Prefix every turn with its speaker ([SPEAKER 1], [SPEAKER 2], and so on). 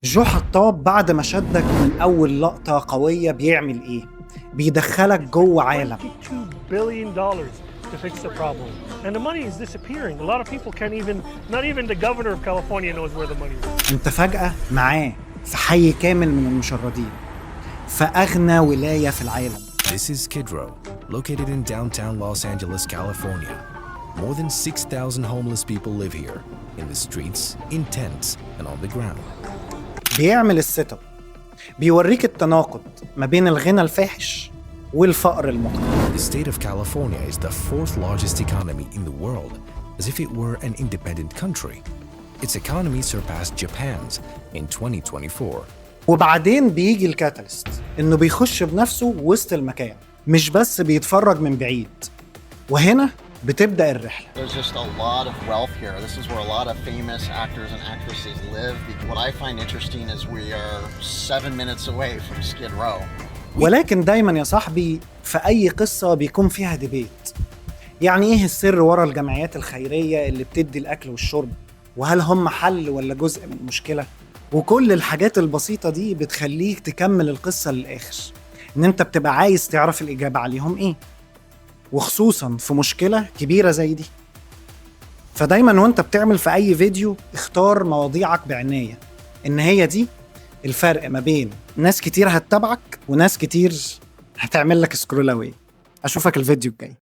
[SPEAKER 1] جو حطاب بعد ما شدك من أول لقطة قوية بيعمل إيه؟ بيدخلك جوه عالم.
[SPEAKER 2] $22 billion to fix the problem. And the money is disappearing. A lot of people can't even, not even the governor of California knows where the money is.
[SPEAKER 1] أنت فجأة معاه في حي كامل من المشردين في أغنى ولاية في العالم.
[SPEAKER 3] This is Skid Row, located in downtown Los Angeles, California. More than 6,000 homeless people live here, in the streets, in tents, and on the ground.
[SPEAKER 1] بيعمل السيت اب، بيوريك التناقض ما بين الغنى الفاحش والفقر المدقع.
[SPEAKER 3] The state of California is the fourth largest economy in the world, as if it were an independent country. Its economy surpassed Japan's in 2024.
[SPEAKER 1] وبعدين بيجي الكاتاليست إنه بيخش بنفسه وسط المكان، مش بس بيتفرج من بعيد. وهنا بتبدأ الرحلة.
[SPEAKER 4] There's just a lot of wealth here. This is where a lot of famous actors and actresses live. What I find interesting is we are 7 minutes away from Skid Row.
[SPEAKER 1] ولكن دايما يا صاحبي في أي قصة بيكون فيها ديبيت. يعني إيه السر ورا الجمعيات الخيرية اللي بتدي الأكل والشرب؟ وهل هم حل ولا جزء من المشكلة؟ وكل الحاجات البسيطة دي بتخليك تكمل القصة للآخر، إن أنت بتبقى عايز تعرف الإجابة عليهم إيه، وخصوصاً في مشكلة كبيرة زي دي. فدايماً وأنت بتعمل في أي فيديو اختار مواضيعك بعناية، إن هي دي الفرق ما بين ناس كتير هتتابعك وناس كتير هتعمل لك سكرول أواي. أشوفك الفيديو الجاي.